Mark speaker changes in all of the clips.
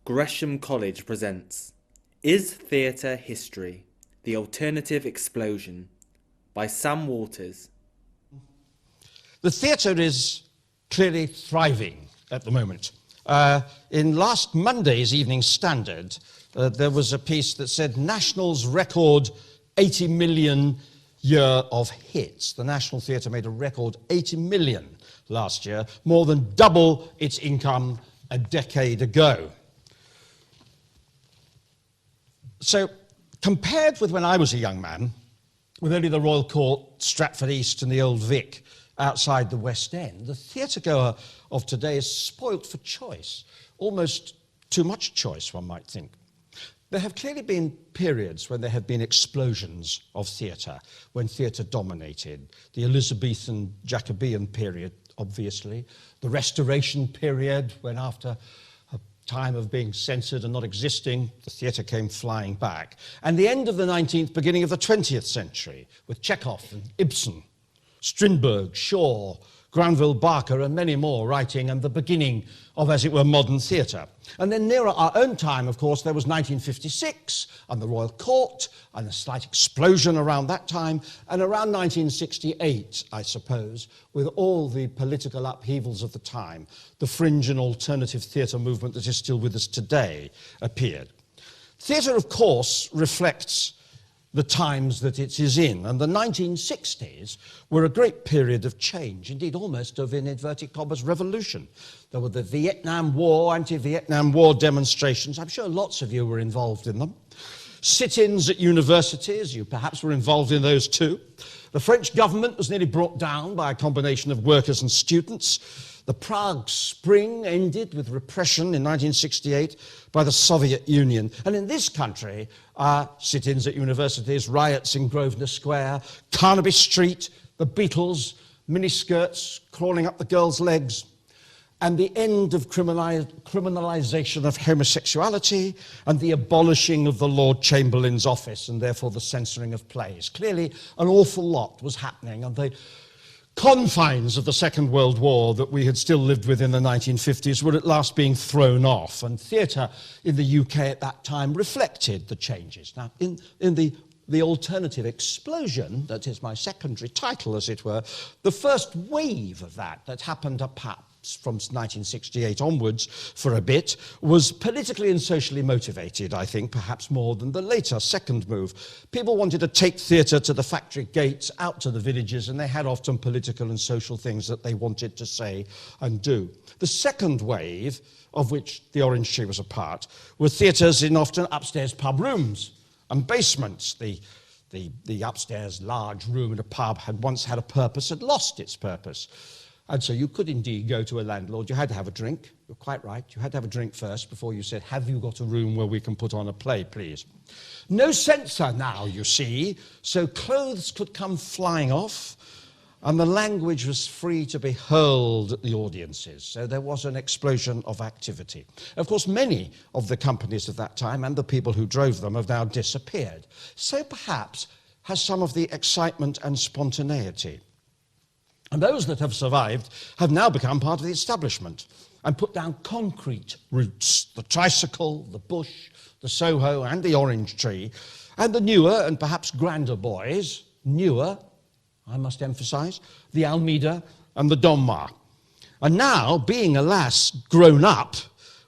Speaker 1: Gresham College presents Is Theatre History? The Alternative Explosion by Sam Waters.
Speaker 2: The theatre is clearly thriving at the moment. In last Monday's Evening Standard, there was a piece that said National's record 80 million year of hits. The National Theatre made a record 80 million last year, more than double its income a decade ago. So, compared with when I was a young man, with only the Royal Court, Stratford East and the Old Vic outside the West End, the theatre-goer of today is spoilt for choice, almost too much choice, one might think. There have clearly been periods when there have been explosions of theatre, when theatre dominated. The Elizabethan Jacobean period, obviously. The Restoration period, when after a time of being censored and not existing, the theatre came flying back. And the end of the 19th, beginning of the 20th century, with Chekhov and Ibsen, Strindberg, Shaw, Granville Barker and many more writing, and the beginning of, as it were, modern theatre. And then nearer our own time, of course, there was 1956 and the Royal Court and a slight explosion around that time, and around 1968, I suppose, with all the political upheavals of the time, the fringe and alternative theatre movement that is still with us today appeared. Theatre, of course, reflects the times that it is in. And the 1960s were a great period of change, indeed almost of, in inverted commas, revolution. There were the Vietnam War, anti-Vietnam War demonstrations. I'm sure lots of you were involved in them. Sit-ins at universities, you perhaps were involved in those too. The French government was nearly brought down by a combination of workers and students. The Prague Spring ended with repression in 1968 by the Soviet Union. And in this country, sit-ins at universities, riots in Grosvenor Square, Carnaby Street, the Beatles, miniskirts crawling up the girls' legs, and the end of criminalisation of homosexuality and the abolishing of the Lord Chamberlain's office and therefore the censoring of plays. Clearly, an awful lot was happening, and the confines of the Second World War that we had still lived with in the 1950s were at last being thrown off, and theatre in the UK at that time reflected the changes. Now, in the alternative explosion, that is my secondary title, as it were, the first wave of that happened perhaps from 1968 onwards for a bit, was politically and socially motivated, I think, perhaps more than the later second move. People wanted to take theatre to the factory gates, out to the villages, and they had often political and social things that they wanted to say and do. The second wave, of which the Orange Tree was a part, were theatres in often upstairs pub rooms and basements. The upstairs large room in a pub had once had a purpose, had lost its purpose. And so you could indeed go to a landlord. You had to have a drink. You're quite right. You had to have a drink first before you said, have you got a room where we can put on a play, please? No censor now, you see, so clothes could come flying off, and the language was free to be hurled at the audiences. So there was an explosion of activity. Of course, many of the companies of that time and the people who drove them have now disappeared. So perhaps has some of the excitement and spontaneity. And those that have survived have now become part of the establishment and put down concrete roots, the tricycle, the bush, the Soho and the Orange Tree, and the newer and perhaps grander boys, newer, I must emphasise, the Almeida and the Donmar. And now, being, alas, grown up,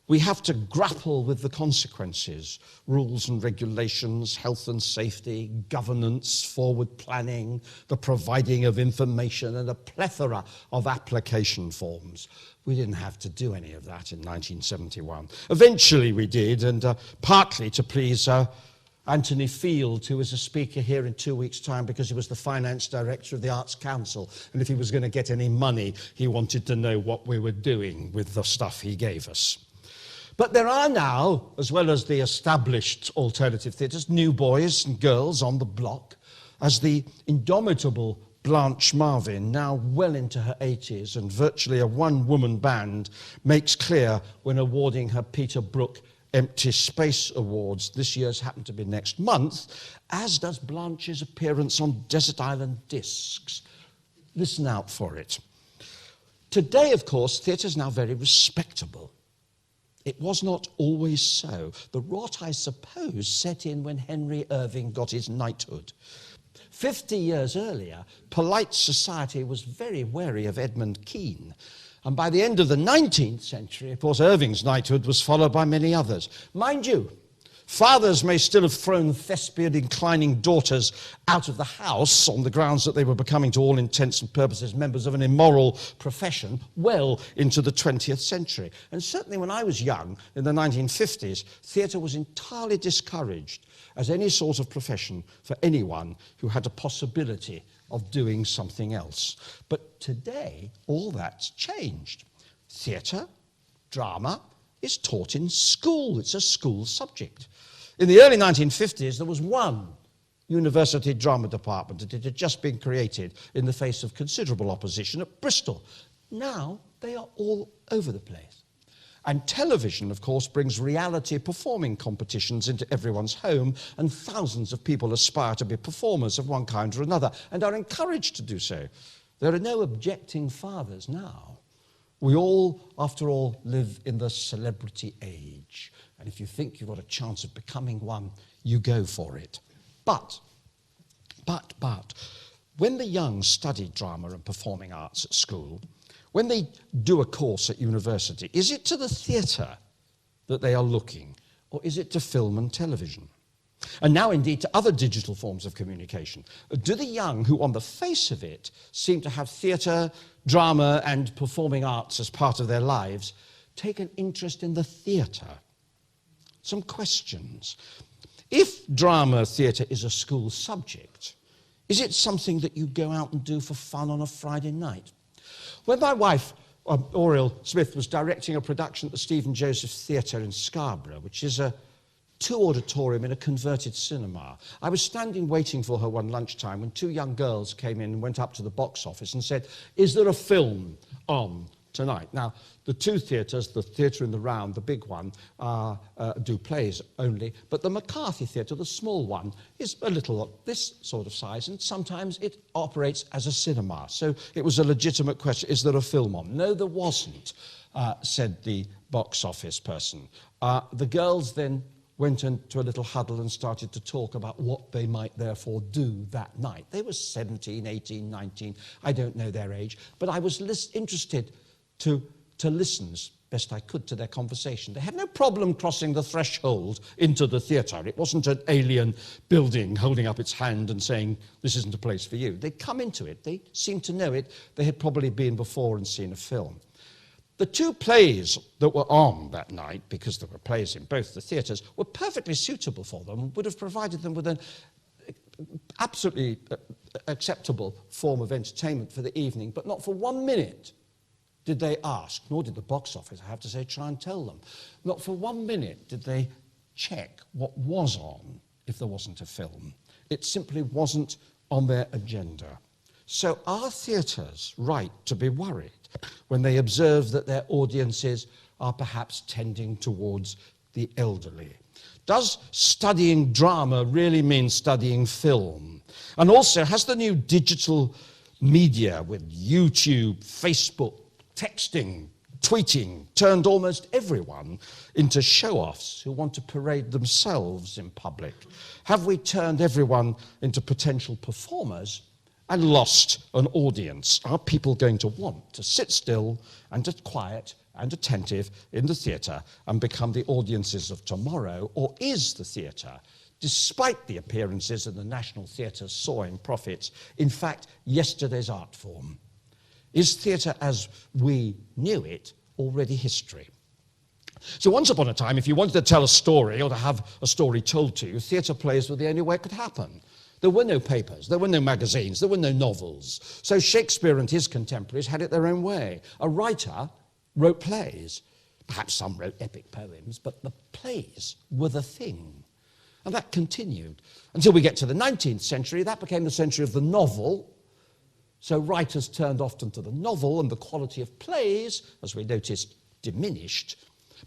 Speaker 2: we have to grapple with the consequences, rules and regulations, health and safety, governance, forward planning, the providing of information, and a plethora of application forms. We didn't have to do any of that in 1971. Eventually we did, and partly to please Anthony Field, who was a speaker here in 2 weeks' time because he was the finance director of the Arts Council, and if he was going to get any money, he wanted to know what we were doing with the stuff he gave us. But there are now, as well as the established alternative theatres, new boys and girls on the block, as the indomitable Blanche Marvin, now well into her 80s and virtually a one-woman band, makes clear when awarding her Peter Brook Empty Space Awards. This year's happened to be next month, as does Blanche's appearance on Desert Island Discs. Listen out for it. Today, of course, theatre is now very respectable. It was not always so. The rot, I suppose, set in when Henry Irving got his knighthood. 50 years earlier, polite society was very wary of Edmund Kean. And by the end of the 19th century, of course, Irving's knighthood was followed by many others. Mind you, fathers may still have thrown thespian-inclining daughters out of the house on the grounds that they were becoming, to all intents and purposes, members of an immoral profession well into the 20th century. And certainly when I was young, in the 1950s, theatre was entirely discouraged as any sort of profession for anyone who had a possibility of doing something else. But today, all that's changed. Theatre, drama, is taught in school. It's a school subject. In the early 1950s, there was one university drama department, and it had just been created in the face of considerable opposition at Bristol. Now, they are all over the place. And television, of course, brings reality performing competitions into everyone's home, and thousands of people aspire to be performers of one kind or another, and are encouraged to do so. There are no objecting fathers now. We all, after all, live in the celebrity age. And if you think you've got a chance of becoming one, you go for it. But, when the young study drama and performing arts at school, when they do a course at university, is it to the theatre that they are looking, or is it to film and television? And now, indeed, to other digital forms of communication. Do the young, who on the face of it seem to have theatre, drama and performing arts as part of their lives, take an interest in the theatre? Some questions. If drama theatre is a school subject, is it something that you go out and do for fun on a Friday night? When my wife, Oriel Smith, was directing a production at the Stephen Joseph Theatre in Scarborough, which is a two-auditorium in a converted cinema, I was standing waiting for her one lunchtime when two young girls came in and went up to the box office and said, "Is there a film on tonight?" Now, the two theatres, the theatre in the round, the big one, do plays only, but the McCarthy Theatre, the small one, is a little this sort of size, and sometimes it operates as a cinema. So it was a legitimate question, is there a film on? No, there wasn't, said the box office person. The girls then went into a little huddle and started to talk about what they might therefore do that night. They were 17, 18, 19, I don't know their age, but I was interested to listen as best I could to their conversation. They had no problem crossing the threshold into the theatre. It wasn't an alien building holding up its hand and saying, "This isn't a place for you." They'd come into it. They seemed to know it. They had probably been before and seen a film. The two plays that were on that night, because there were plays in both the theatres, were perfectly suitable for them, would have provided them with an absolutely acceptable form of entertainment for the evening, but not for 1 minute did they ask, nor did the box office, I have to say, try and tell them. Not for 1 minute did they check what was on if there wasn't a film. It simply wasn't on their agenda. So are theatres right to be worried when they observe that their audiences are perhaps tending towards the elderly? Does studying drama really mean studying film? And also, has the new digital media with YouTube, Facebook, texting, tweeting, turned almost everyone into show-offs who want to parade themselves in public? Have we turned everyone into potential performers and lost an audience? Are people going to want to sit still and quiet and attentive in the theatre and become the audiences of tomorrow? Or is the theatre, despite the appearances in the National Theatre's soaring profits, in fact yesterday's art form? Is theatre as we knew it already history? So once upon a time, if you wanted to tell a story or to have a story told to you, theatre plays were the only way it could happen. There were no papers, there were no magazines, there were no novels. So Shakespeare and his contemporaries had it their own way. A writer wrote plays. Perhaps some wrote epic poems, but the plays were the thing. And that continued. Until we get to the 19th century, that became the century of the novel. So writers turned often to the novel, and the quality of plays, as we noticed, diminished.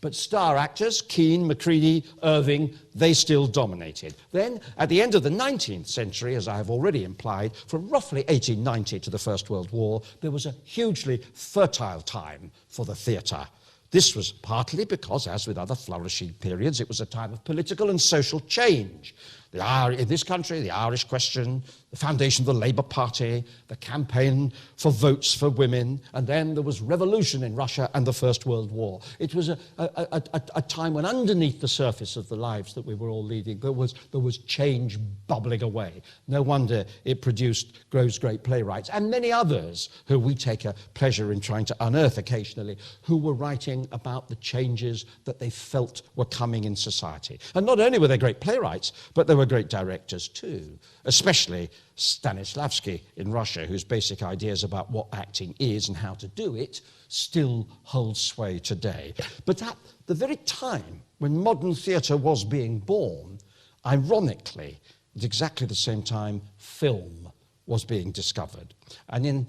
Speaker 2: But star actors, Kean, Macready, Irving, they still dominated. Then, at the end of the 19th century, as I have already implied, from roughly 1890 to the First World War, there was a hugely fertile time for the theatre. This was partly because, as with other flourishing periods, it was a time of political and social change. In this country, the Irish question, the foundation of the Labour Party, the campaign for votes for women, and then there was revolution in Russia and the First World War. It was a time when underneath the surface of the lives that we were all leading, there was change bubbling away. No wonder it produced Grove's great playwrights and many others who we take a pleasure in trying to unearth occasionally, who were writing about the changes that they felt were coming in society. And not only were they great playwrights, but they were great directors too, especially Stanislavski in Russia, whose basic ideas about what acting is and how to do it still hold sway today. But at the very time when modern theatre was being born, ironically, at exactly the same time, film was being discovered. And in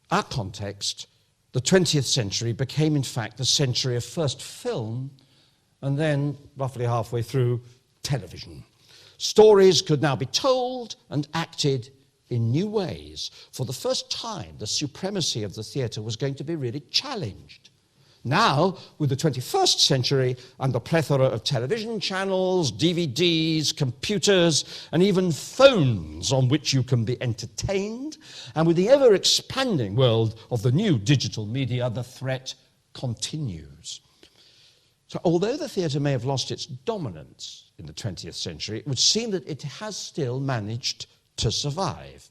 Speaker 2: our context, the 20th century became, in fact, the century of first film, and then, roughly halfway through, television. Stories could now be told and acted in new ways. For the first time, the supremacy of the theatre was going to be really challenged. Now, with the 21st century and the plethora of television channels, DVDs, computers, and even phones on which you can be entertained, and with the ever-expanding world of the new digital media, the threat continues. So although the theatre may have lost its dominance in the 20th century, it would seem that it has still managed to survive.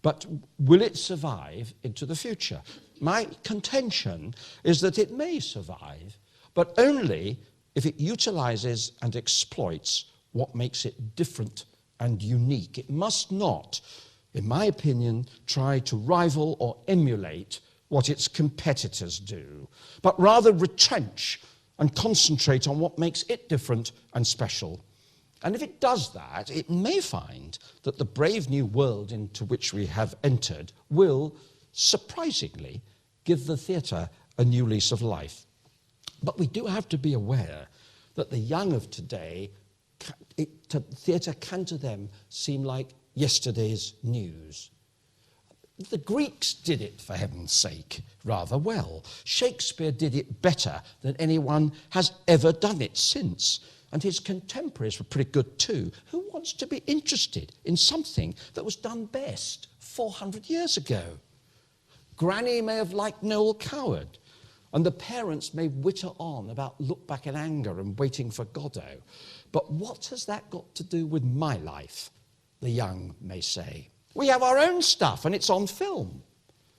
Speaker 2: But will it survive into the future? My contention is that it may survive, but only if it utilizes and exploits what makes it different and unique. It must not, in my opinion, try to rival or emulate what its competitors do, but rather retrench and concentrate on what makes it different and special. And if it does that, it may find that the brave new world into which we have entered will, surprisingly, give the theatre a new lease of life. But we do have to be aware that the young of today, theatre can to them seem like yesterday's news. The Greeks did it, for heaven's sake, rather well. Shakespeare did it better than anyone has ever done it since. And his contemporaries were pretty good too. Who wants to be interested in something that was done best 400 years ago? Granny may have liked Noel Coward, and the parents may witter on about Look Back in Anger and Waiting for Godot. But what has that got to do with my life, the young may say. We have our own stuff, and it's on film.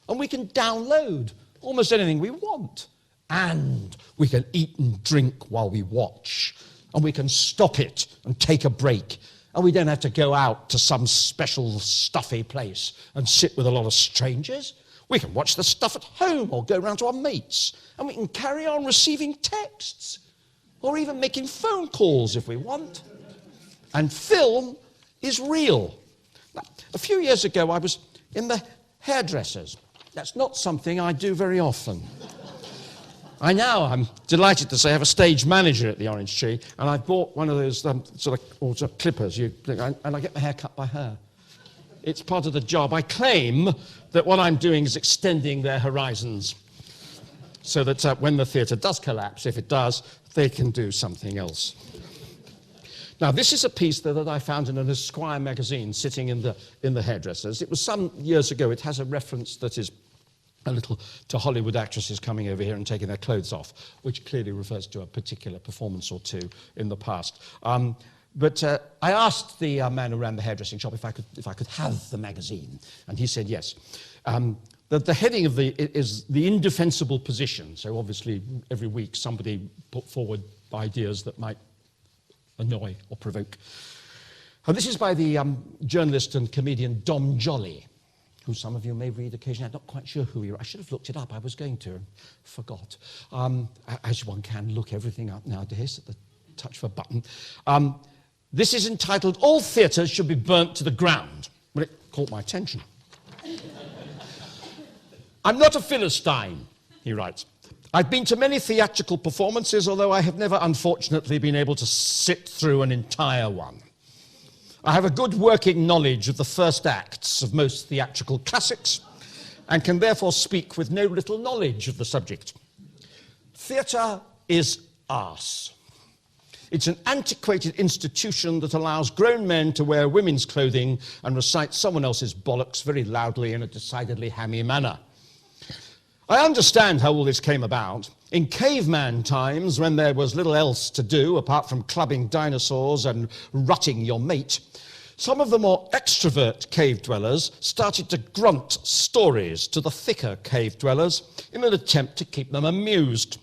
Speaker 2: And we can download almost anything we want. And we can eat and drink while we watch. And we can stop it and take a break. And we don't have to go out to some special stuffy place and sit with a lot of strangers. We can watch the stuff at home or go round to our mates. And we can carry on receiving texts or even making phone calls if we want. And film is real. Now, a few years ago, I was in the hairdressers. That's not something I do very often. I'm delighted to say I have a stage manager at the Orange Tree, and I bought one of those sort of clippers, and I get my hair cut by her. It's part of the job. I claim that what I'm doing is extending their horizons so that when the theatre does collapse, if it does, they can do something else. Now, this is a piece that I found in an Esquire magazine sitting in the hairdressers. It was some years ago. It has a reference that is a little to Hollywood actresses coming over here and taking their clothes off, which clearly refers to a particular performance or two in the past. But I asked the man who ran the hairdressing shop if I could have the magazine, and he said yes. The heading of is the indefensible position. So obviously every week somebody put forward ideas that might annoy or provoke. And this is by the journalist and comedian Dom Jolly, who some of you may read occasionally. I'm not quite sure who he is. I should have looked it up. I was going to and forgot. As one can look everything up nowadays at the touch of a button. This is entitled, "All Theatres Should Be Burnt to the Ground." Well, it caught my attention. "I'm not a Philistine," he writes. "I've been to many theatrical performances, although I have never, unfortunately, been able to sit through an entire one. I have a good working knowledge of the first acts of most theatrical classics and can therefore speak with no little knowledge of the subject. Theatre is arse. It's an antiquated institution that allows grown men to wear women's clothing and recite someone else's bollocks very loudly in a decidedly hammy manner. I understand how all this came about. In caveman times, when there was little else to do apart from clubbing dinosaurs and rutting your mate, some of the more extrovert cave dwellers started to grunt stories to the thicker cave dwellers in an attempt to keep them amused.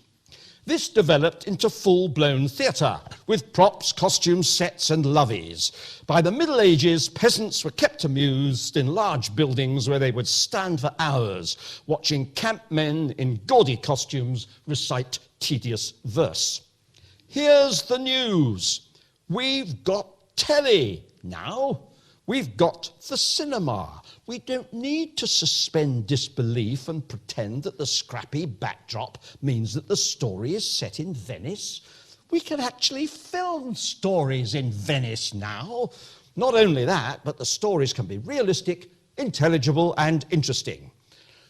Speaker 2: This developed into full-blown theatre, with props, costumes, sets and loveys. By the Middle Ages, peasants were kept amused in large buildings where they would stand for hours, watching camp men in gaudy costumes recite tedious verse. Here's the news. We've got telly now. We've got the cinema. We don't need to suspend disbelief and pretend that the scrappy backdrop means that the story is set in Venice. We can actually film stories in Venice now. Not only that, but the stories can be realistic, intelligible and interesting.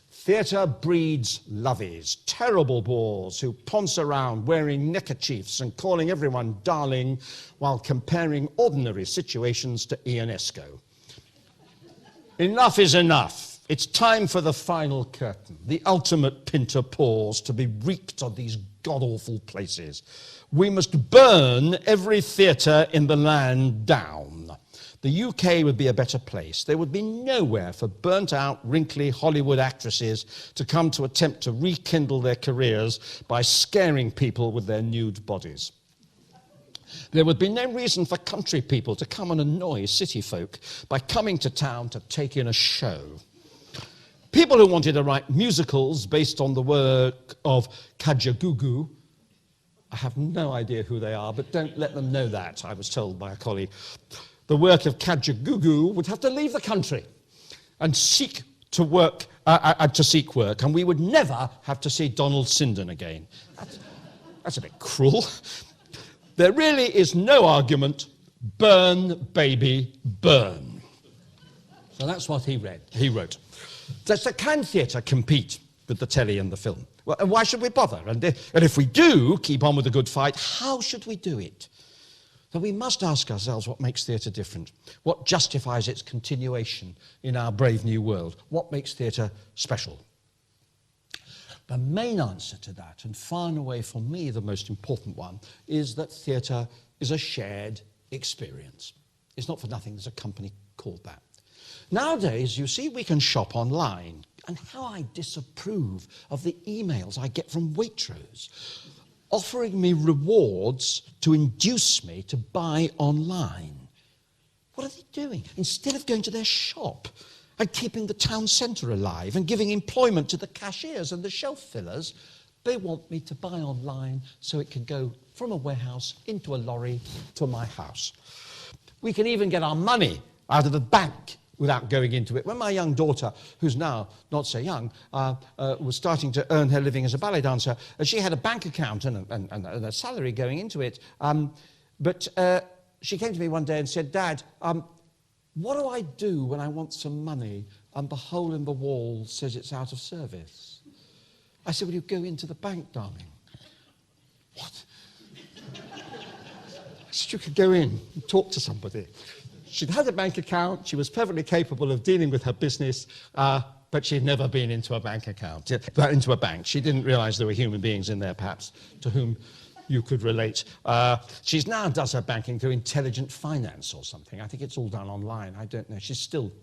Speaker 2: Theatre breeds lovies, terrible bores who ponce around wearing neckerchiefs and calling everyone darling while comparing ordinary situations to Ionesco. Enough is enough. It's time for the final curtain, the ultimate Pinter pause to be reaped on these god-awful places. We must burn every theatre in the land down. The UK would be a better place. There would be nowhere for burnt-out, wrinkly Hollywood actresses to come to attempt to rekindle their careers by scaring people with their nude bodies. There would be no reason for country people to come and annoy city folk by coming to town to take in a show. People who wanted to write musicals based on the work of Kajagoogoo, I have no idea who they are, but don't let them know that, I was told by a colleague. The work of Kajagoogoo would have to leave the country and seek work, and we would never have to see Donald Sinden again. That's a bit cruel. There really is no argument. Burn, baby, burn. So that's what he wrote. So can theatre compete with the telly and the film? Well, and why should we bother? And if we do keep on with the good fight, how should we do it? So we must ask ourselves what makes theatre different, what justifies its continuation in our brave new world, what makes theatre special. The main answer to that, and far and away for me the most important one, is that theatre is a shared experience. It's not for nothing there's a company called that. Nowadays, you see, we can shop online, and how I disapprove of the emails I get from Waitrose offering me rewards to induce me to buy online. What are they doing? Instead of going to their shop and keeping the town centre alive and giving employment to the cashiers and the shelf fillers, they want me to buy online so it can go from a warehouse into a lorry to my house. We can even get our money out of the bank without going into it. When my young daughter, who's now not so young, was starting to earn her living as a ballet dancer, she had a bank account and a salary going into it. But she came to me one day and said, "Dad, what do I do when I want some money and the hole in the wall says it's out of service?" I said, "Well, you go into the bank, darling." What? I said, "You could go in and talk to somebody." She'd had a bank account, she was perfectly capable of dealing with her business, but she'd never been into a bank account, into a bank. She didn't realise there were human beings in there, perhaps, to whom you could relate. She now does her banking through Intelligent Finance or something. I think it's all done online. I don't know. She's still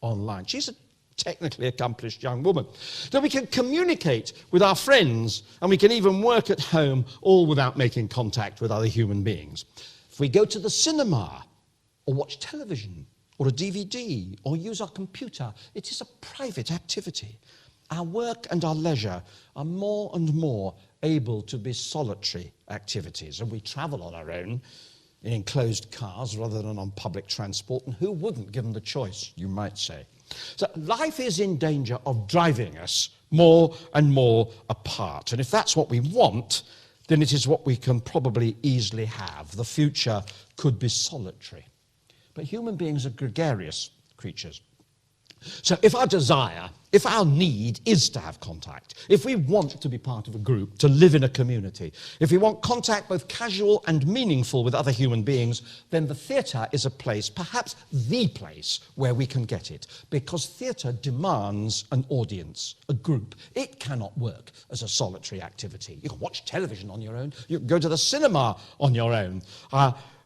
Speaker 2: online. She's a technically accomplished young woman. So we can communicate with our friends, and we can even work at home, all without making contact with other human beings. If we go to the cinema, or watch television, or a DVD, or use our computer, it is a private activity. Our work and our leisure are more and more able to be solitary activities, and we travel on our own in enclosed cars rather than on public transport, and who wouldn't, given the choice, you might say. So life is in danger of driving us more and more apart, and if that's what we want, then it is what we can probably easily have. The future could be solitary. But human beings are gregarious creatures. So if our desire, if our need is to have contact, if we want to be part of a group, to live in a community, if we want contact both casual and meaningful with other human beings, then the theatre is a place, perhaps the place, where we can get it. Because theatre demands an audience, a group. It cannot work as a solitary activity. You can watch television on your own. You can go to the cinema on your own.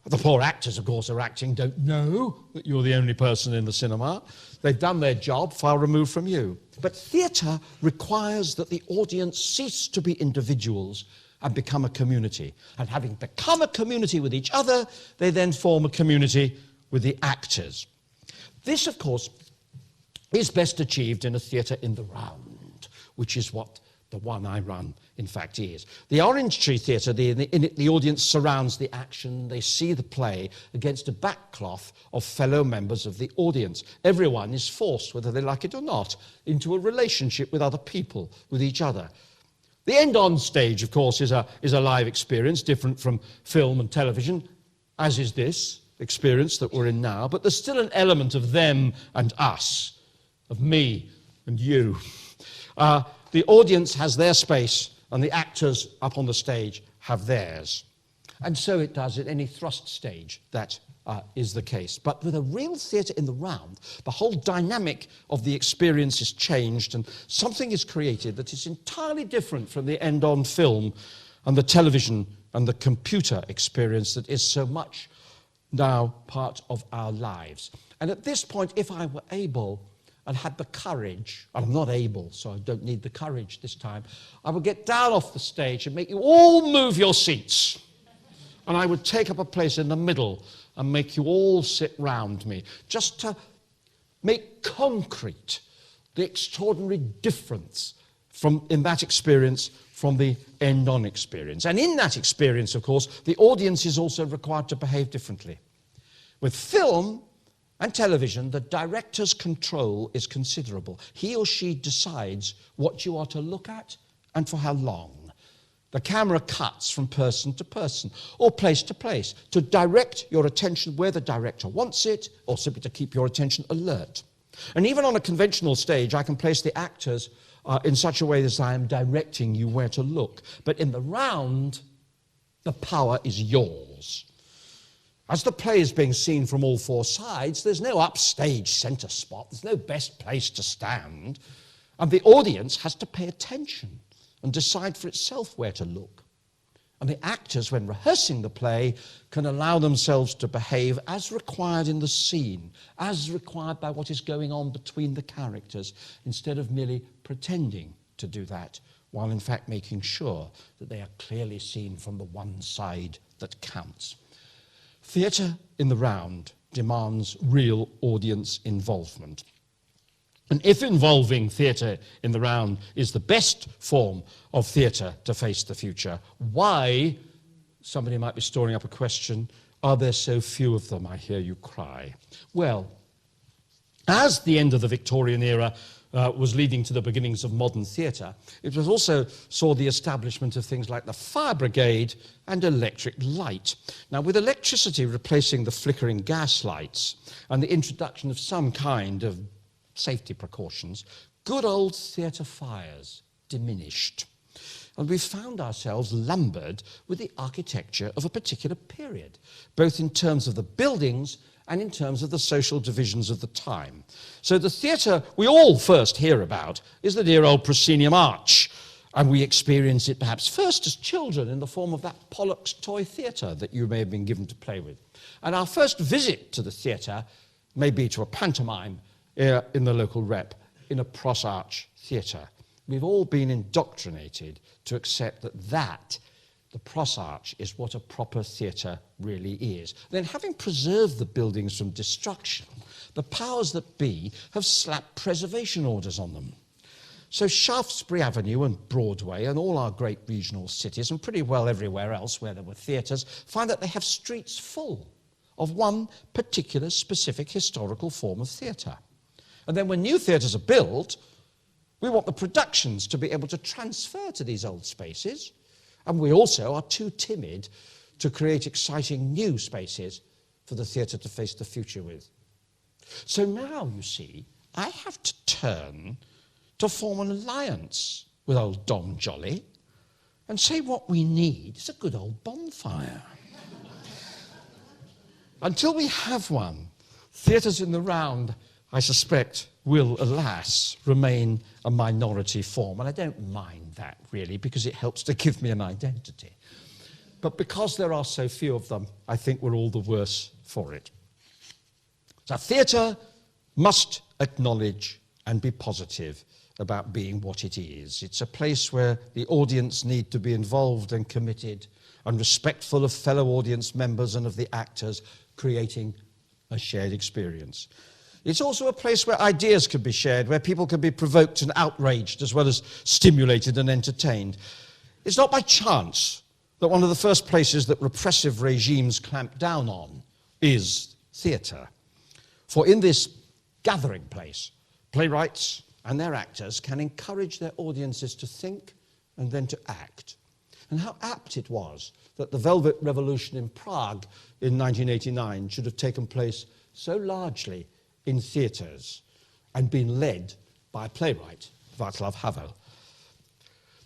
Speaker 2: The poor actors, of course, are acting, don't know that you're the only person in the cinema. They've done their job, far removed from you. But theatre requires that the audience cease to be individuals and become a community. And having become a community with each other, they then form a community with the actors. This, of course, is best achieved in a theatre in the round, which is what the one I run, in fact, is. The Orange Tree Theatre, in it, the audience surrounds the action. They see the play against a backcloth of fellow members of the audience. Everyone is forced, whether they like it or not, into a relationship with other people, with each other. The end on stage, of course, is a live experience, different from film and television, as is this experience that we're in now. But there's still an element of them and us, of me and you. The audience has their space, and the actors up on the stage have theirs. And so it does at any thrust stage. That is the case. But with a real theatre in the round, the whole dynamic of the experience is changed, and something is created that is entirely different from the end-on film and the television and the computer experience that is so much now part of our lives. And at this point, if I were able and had the courage, and I'm not able, so I don't need the courage this time, I would get down off the stage and make you all move your seats. And I would take up a place in the middle and make you all sit round me, just to make concrete the extraordinary difference in that experience from the end-on experience. And in that experience, of course, the audience is also required to behave differently. With film and television, the director's control is considerable. He or she decides what you are to look at and for how long. The camera cuts from person to person or place to place to direct your attention where the director wants it, or simply to keep your attention alert. And even on a conventional stage, I can place the actors in such a way as I am directing you where to look. But in the round, the power is yours. As the play is being seen from all four sides, there's no upstage centre spot, there's no best place to stand, and the audience has to pay attention and decide for itself where to look. And the actors, when rehearsing the play, can allow themselves to behave as required in the scene, as required by what is going on between the characters, instead of merely pretending to do that, while in fact making sure that they are clearly seen from the one side that counts. Theatre in the round demands real audience involvement. And if involving theatre in the round is the best form of theatre to face the future, why, somebody might be storing up a question, are there so few of them, I hear you cry? Well, as the end of the Victorian era was leading to the beginnings of modern theatre, it was also saw the establishment of things like the fire brigade and electric light. Now, with electricity replacing the flickering gas lights and the introduction of some kind of safety precautions, good old theatre fires diminished. And we found ourselves lumbered with the architecture of a particular period, both in terms of the buildings and in terms of the social divisions of the time. So the theatre we all first hear about is the dear old proscenium arch, and we experience it perhaps first as children in the form of that Pollock's toy theatre that you may have been given to play with. And our first visit to the theatre may be to a pantomime in the local rep, in a cross-arch theatre. We've all been indoctrinated to accept that the cross-arch is what a proper theatre really is. Then, having preserved the buildings from destruction, the powers that be have slapped preservation orders on them. So Shaftesbury Avenue and Broadway and all our great regional cities, and pretty well everywhere else where there were theatres, find that they have streets full of one particular specific historical form of theatre. And then when new theatres are built, we want the productions to be able to transfer to these old spaces, and we also are too timid to create exciting new spaces for the theatre to face the future with. So now, you see, I have to turn to form an alliance with old Dom Jolly and say what we need is a good old bonfire. Until we have one, theatres in the round, I suspect, will, alas, remain a minority form. And I don't mind that, really, because it helps to give me an identity. But because there are so few of them, I think we're all the worse for it. So theatre must acknowledge and be positive about being what it is. It's a place where the audience need to be involved and committed and respectful of fellow audience members and of the actors, creating a shared experience. It's also a place where ideas can be shared, where people can be provoked and outraged as well as stimulated and entertained. It's not by chance that one of the first places that repressive regimes clamp down on is theatre. For in this gathering place, playwrights and their actors can encourage their audiences to think and then to act. And how apt it was that the Velvet Revolution in Prague in 1989 should have taken place so largely in theatres and been led by a playwright, Václav Havel.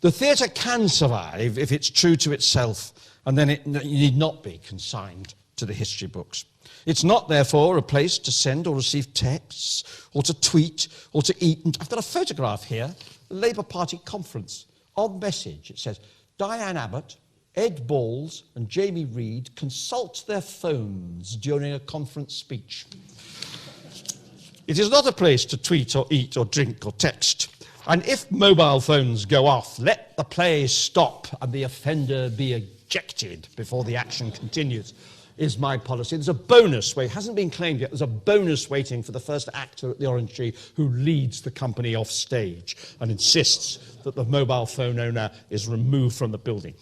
Speaker 2: The theatre can survive if it's true to itself, and then it need not be consigned to the history books. It's not, therefore, a place to send or receive texts, or to tweet, or to eat. And I've got a photograph here, the Labour Party conference. On message, it says, Diane Abbott, Ed Balls, and Jamie Reid consult their phones during a conference speech. It is not a place to tweet or eat or drink or text. And if mobile phones go off, let the play stop and the offender be ejected before the action continues, is my policy. There's a bonus it hasn't been claimed yet, there's a bonus waiting for the first actor at the Orange Tree who leads the company off stage and insists that the mobile phone owner is removed from the building.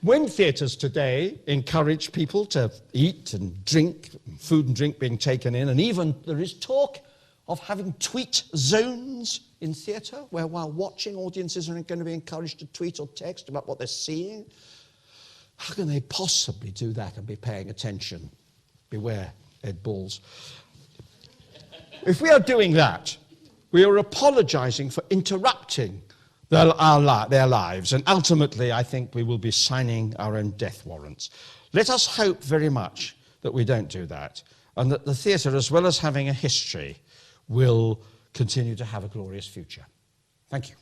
Speaker 2: When theatres today encourage people to eat and drink, food and drink being taken in, and even there is talk of having tweet zones in theatre, where while watching, audiences are going to be encouraged to tweet or text about what they're seeing. How can they possibly do that and be paying attention? Beware, Ed Balls. If we are doing that, we are apologising for interrupting their lives, and ultimately I think we will be signing our own death warrants. Let us hope very much that we don't do that, and that the theatre, as well as having a history, will continue to have a glorious future. Thank you.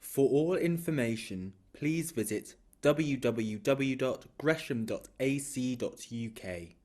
Speaker 1: For all information, please visit www.gresham.ac.uk.